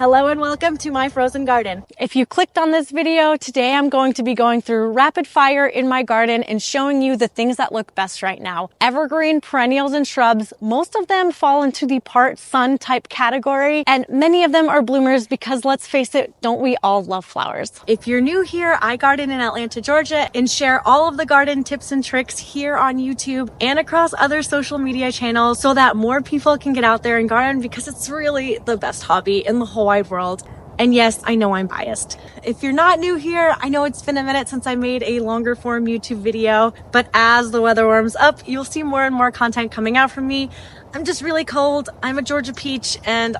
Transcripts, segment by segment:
Hello and welcome to my frozen garden. If you clicked on this video, today I'm going to be going through rapid fire in my garden and showing you the things that look best right now. Evergreen, perennials, and shrubs, most of them fall into the part sun type category, and many of them are bloomers because let's face it, don't we all love flowers? If you're new here, I garden in Atlanta, Georgia, and share all of the garden tips and tricks here on YouTube and across other social media channels so that more people can get out there and garden because it's really the best hobby in the whole wide world. And yes, I know I'm biased. If you're not new here, I know it's been a minute since I made a longer form YouTube video, but as the weather warms up, you'll see more and more content coming out from me. I'm just really cold. I'm a Georgia peach and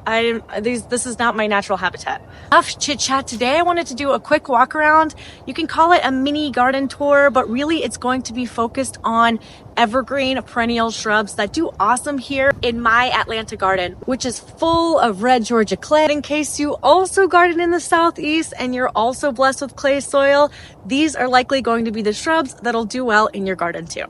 this is not my natural habitat. Enough chit chat. Today I wanted to do a quick walk around. You can call it a mini garden tour, but really it's going to be focused on evergreen perennial shrubs that do awesome here in my Atlanta garden, which is full of red Georgia clay. In case you also garden in the Southeast and you're also blessed with clay soil, these are likely going to be the shrubs that'll do well in your garden too.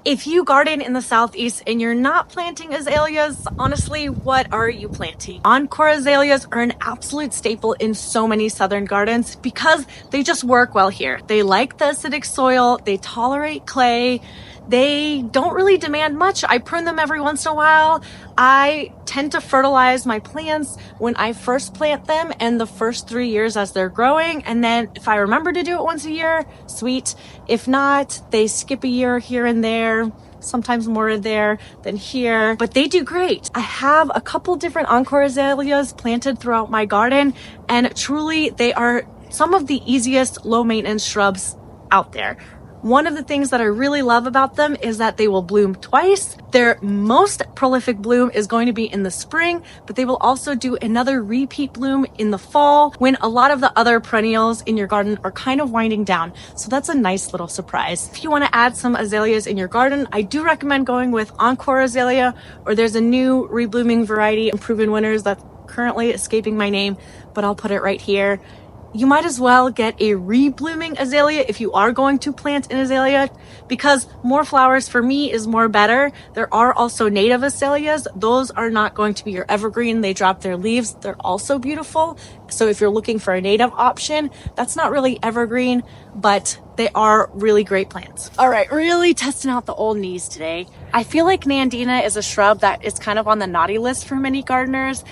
If you garden in the Southeast and you're not planting azaleas, honestly, what are you planting? Encore azaleas are an absolute staple in so many Southern gardens because they just work well here. They like the acidic soil, they tolerate clay, they don't really demand much. I prune them every once in a while. I tend to fertilize my plants when I first plant them and the first 3 years as they're growing. And then if I remember to do it once a year, sweet. If not, they skip a year here and there, sometimes more there than here, but they do great. I have a couple different Encore azaleas planted throughout my garden, and truly they are some of the easiest low maintenance shrubs out there. One of the things that I really love about them is that they will bloom twice. Their most prolific bloom is going to be in the spring, but they will also do another repeat bloom in the fall when a lot of the other perennials in your garden are kind of winding down. So that's a nice little surprise. If you want to add some azaleas in your garden, I do recommend going with Encore azalea, or there's a new reblooming variety in proven winners that's currently escaping my name, but I'll put it right here. You might as well get a reblooming azalea if you are going to plant an azalea, because more flowers for me is more better. There are also native azaleas. Those are not going to be your evergreen. They drop their leaves. They're also beautiful. So if you're looking for a native option, that's not really evergreen, but they are really great plants. All right, really testing out the old knees today. I feel like Nandina is a shrub that is kind of on the naughty list for many gardeners.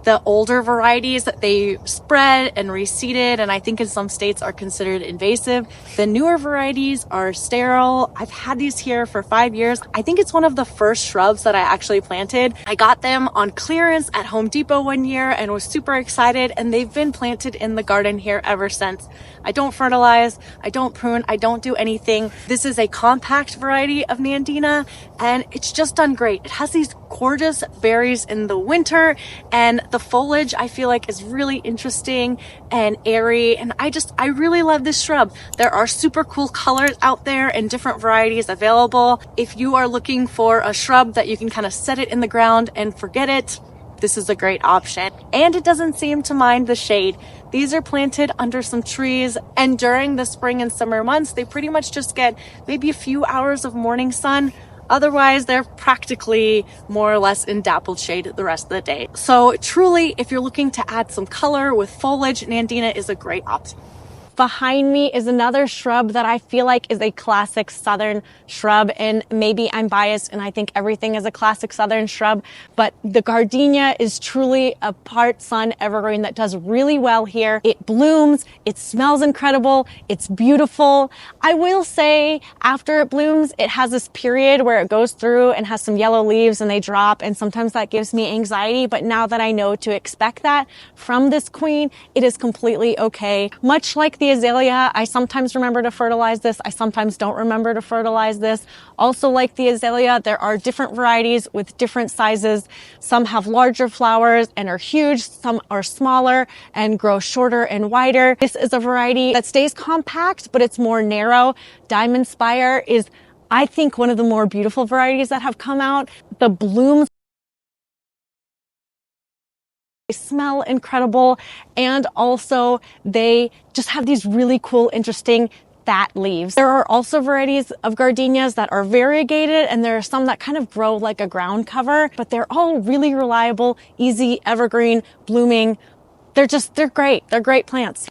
The older varieties, they spread and reseeded, and I think in some states are considered invasive. The newer varieties are sterile. I've had these here for 5 years. I think it's one of the first shrubs that I actually planted. I got them on clearance at Home Depot one year and was super excited, and they've been planted in the garden here ever since. I don't fertilize, I don't prune, I don't do anything. This is a compact variety of Nandina, and it's just done great. It has these gorgeous berries in the winter, and the foliage I feel like is really interesting and airy, and I really love this shrub. There are super cool colors out there and different varieties available. If you are looking for a shrub that you can kind of set it in the ground and forget it, this is a great option. And it doesn't seem to mind the shade. These are planted under some trees, and during the spring and summer months, they pretty much just get maybe a few hours of morning sun. Otherwise, they're practically more or less in dappled shade the rest of the day. So truly, if you're looking to add some color with foliage, Nandina is a great option. Behind me is another shrub that I feel like is a classic Southern shrub, and maybe I'm biased and I think everything is a classic Southern shrub, but the Gardenia is truly a part sun evergreen that does really well here. It blooms, it smells incredible, it's beautiful. I will say after it blooms, it has this period where it goes through and has some yellow leaves and they drop, and sometimes that gives me anxiety, but now that I know to expect that from this queen, it is completely okay. Much like the azalea, I sometimes remember to fertilize this. I sometimes don't remember to fertilize this. Also, like the azalea, there are different varieties with different sizes. Some have larger flowers and are huge. Some are smaller and grow shorter and wider. This is a variety that stays compact, but it's more narrow. Diamond Spire is, I think, one of the more beautiful varieties that have come out. The blooms smell incredible, and also they just have these really cool, interesting fat leaves. There are also varieties of gardenias that are variegated, and there are some that kind of grow like a ground cover, but they're all really reliable, easy, evergreen, blooming, they're great. They're great plants.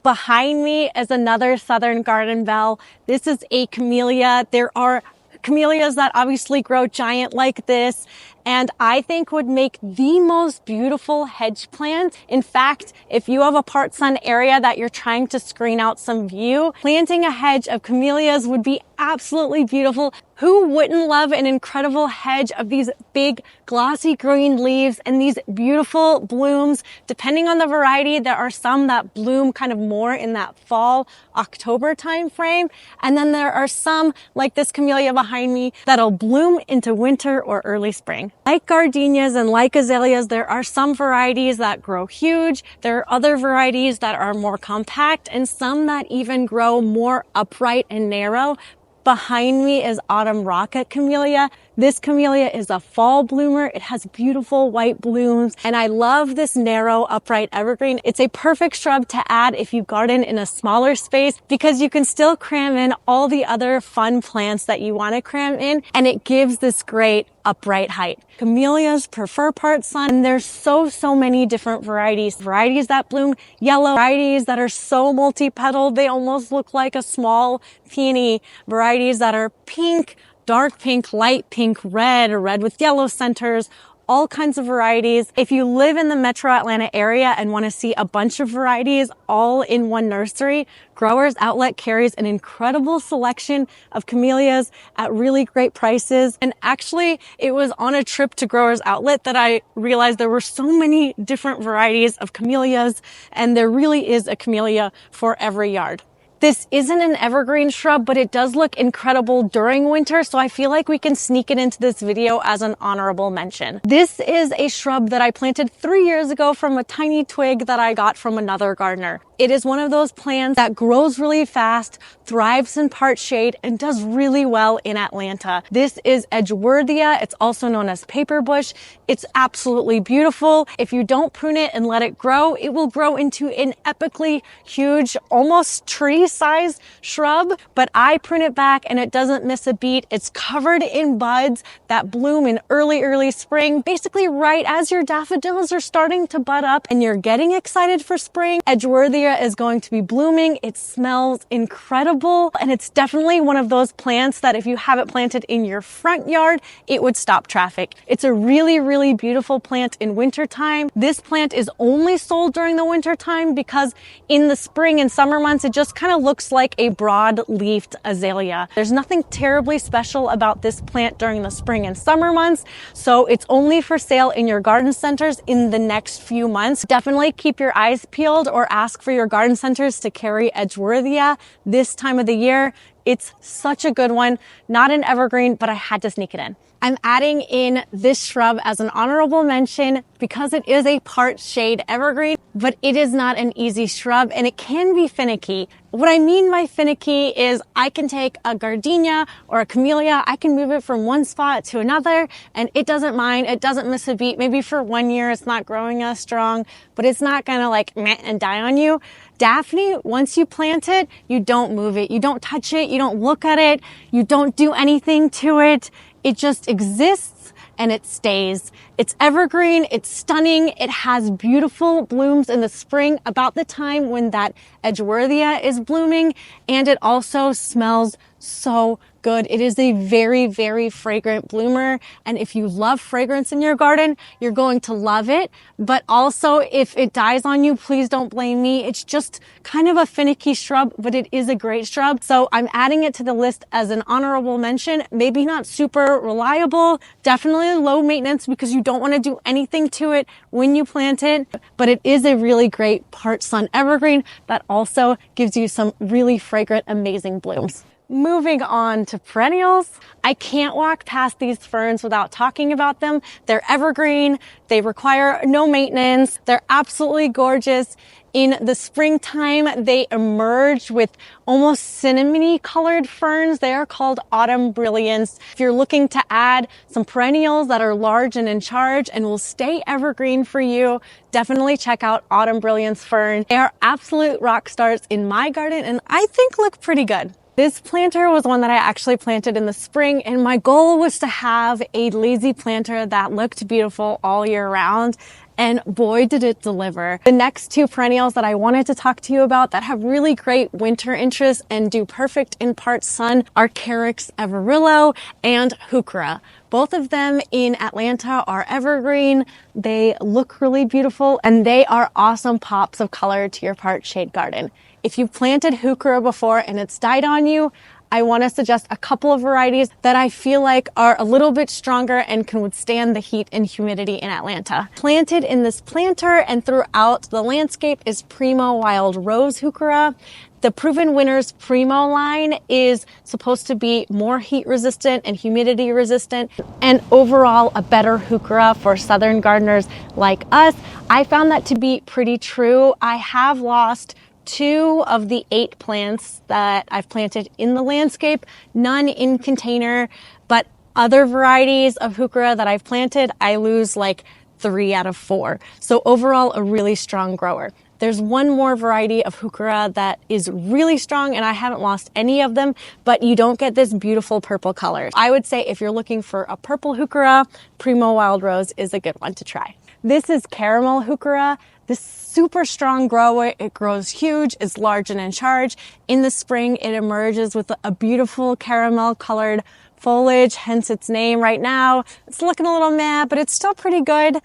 Behind me is another southern garden belle. This is a camellia. There are camellias that obviously grow giant like this, and I think would make the most beautiful hedge plant. In fact, if you have a part sun area that you're trying to screen out some view, planting a hedge of camellias would be absolutely beautiful. Who wouldn't love an incredible hedge of these big glossy green leaves and these beautiful blooms? Depending on the variety, there are some that bloom kind of more in that fall, October time frame. And then there are some, like this camellia behind me, that'll bloom into winter or early spring. Like gardenias and like azaleas, there are some varieties that grow huge. There are other varieties that are more compact, and some that even grow more upright and narrow. Behind me is autumn rocket camellia. This camellia is a fall bloomer. It has beautiful white blooms, and I love this narrow upright evergreen. It's a perfect shrub to add if you garden in a smaller space, because you can still cram in all the other fun plants that you want to cram in, and it gives this great upright height. Camellias prefer part sun, and there's so many different varieties. Varieties that bloom yellow, varieties that are so multi-petaled they almost look like a small peony, varieties that are pink, dark pink, light pink, red, or red with yellow centers, all kinds of varieties. If you live in the metro Atlanta area and want to see a bunch of varieties all in one nursery, Growers Outlet carries an incredible selection of camellias at really great prices. And actually, it was on a trip to Growers Outlet that I realized there were so many different varieties of camellias, and there really is a camellia for every yard. This isn't an evergreen shrub, but it does look incredible during winter, so I feel like we can sneak it into this video as an honorable mention. This is a shrub that I planted 3 years ago from a tiny twig that I got from another gardener. It is one of those plants that grows really fast, thrives in part shade, and does really well in Atlanta. This is Edgeworthia. It's also known as paper bush. It's absolutely beautiful. If you don't prune it and let it grow, it will grow into an epically huge, almost tree-sized shrub. But I prune it back and it doesn't miss a beat. It's covered in buds that bloom in early spring, basically right as your daffodils are starting to bud up and you're getting excited for spring. Edgeworthia is going to be blooming. It smells incredible, and it's definitely one of those plants that if you have it planted in your front yard, it would stop traffic. It's a really beautiful plant in wintertime. This plant is only sold during the wintertime because in the spring and summer months, it just kind of looks like a broad-leafed azalea. There's nothing terribly special about this plant during the spring and summer months, so it's only for sale in your garden centers in the next few months. Definitely keep your eyes peeled or ask for your garden centers to carry Edgeworthia this time of the year. It's such a good one. Not an evergreen, but I had to sneak it in. I'm adding in this shrub as an honorable mention because it is a part shade evergreen, but it is not an easy shrub and it can be finicky. What I mean by finicky is I can take a gardenia or a camellia, I can move it from one spot to another and it doesn't mind, it doesn't miss a beat. Maybe for 1 year it's not growing as strong, but it's not gonna like meh and die on you. Daphne, once you plant it, you don't move it, you don't touch it, you don't look at it, you don't do anything to it. It just exists and it stays. It's evergreen, it's stunning, it has beautiful blooms in the spring about the time when that Edgeworthia is blooming, and it also smells so good. It is a very fragrant bloomer, and if you love fragrance in your garden, you're going to love it. But also, if it dies on you, please don't blame me. It's just kind of a finicky shrub, but it is a great shrub. So I'm adding it to the list as an honorable mention. Maybe not super reliable, definitely low maintenance because you don't want to do anything to it when you plant it, but it is a really great part sun evergreen that also gives you some really fragrant, amazing blooms. Moving on to perennials, I can't walk past these ferns without talking about them. They're evergreen, they require no maintenance, they're absolutely gorgeous. In the springtime, they emerge with almost cinnamony colored ferns. They are called autumn brilliance. If you're looking to add some perennials that are large and in charge and will stay evergreen for you, definitely check out autumn brilliance fern. They are absolute rock stars in my garden and I think look pretty good. This planter was one that I actually planted in the spring, and my goal was to have a lazy planter that looked beautiful all year round. and boy did it deliver. The next two perennials that I wanted to talk to you about that have really great winter interest and do perfect in part sun are Carex everillo and Heuchera. Both of them in Atlanta are evergreen. They look really beautiful and they are awesome pops of color to your part shade garden. If you've planted Heuchera before and it's died on you, I want to suggest a couple of varieties that I feel like are a little bit stronger and can withstand the heat and humidity in Atlanta. Planted in this planter and throughout the landscape is Primo Wild Rose Heuchera. The Proven Winners Primo line is supposed to be more heat resistant and humidity resistant, and overall a better Heuchera for southern gardeners like us. I found that to be pretty true. I have lost 2 of the 8 plants that I've planted in the landscape, none in container, but other varieties of Heuchera that I've planted, I lose like 3 out of 4. So overall, a really strong grower. There's one more variety of Heuchera that is really strong and I haven't lost any of them, but you don't get this beautiful purple color. I would say if you're looking for a purple Heuchera, Primo Wild Rose is a good one to try. This is Caramel Heuchera. This super strong grower, it grows huge, is large and in charge. In the spring, it emerges with a beautiful caramel colored foliage, hence its name. Right now, it's looking a little meh, but it's still pretty good.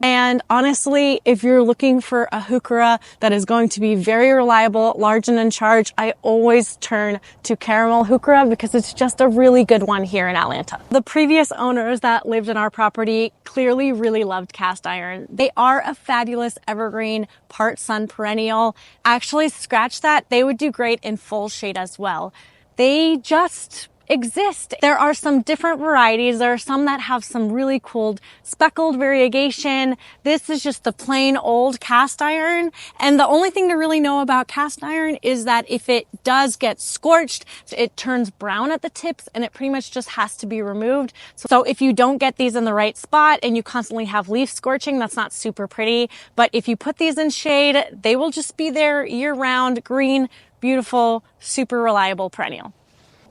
And honestly, if you're looking for a Heuchera that is going to be very reliable, large and in charge, I always turn to Caramel Heuchera because it's just a really good one here in Atlanta. The previous owners that lived in our property clearly really loved cast iron. They are a fabulous evergreen, part sun perennial. Actually, scratch that, they would do great in full shade as well. They just exist. There are some different varieties. There are some that have some really cool speckled variegation. This is just the plain old cast iron. And the only thing to really know about cast iron is that if it does get scorched, it turns brown at the tips and it pretty much just has to be removed. So if you don't get these in the right spot and you constantly have leaf scorching, that's not super pretty. But if you put these in shade, they will just be there year round, green, beautiful, super reliable perennial.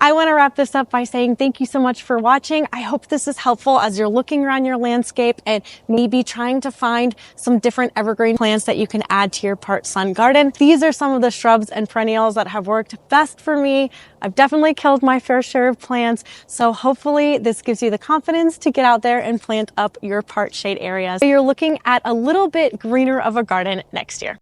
I want to wrap this up by saying thank you so much for watching. I hope this is helpful as you're looking around your landscape and maybe trying to find some different evergreen plants that you can add to your part sun garden. These are some of the shrubs and perennials that have worked best for me. I've definitely killed my fair share of plants, so hopefully this gives you the confidence to get out there and plant up your part shade areas so you're looking at a little bit greener of a garden next year.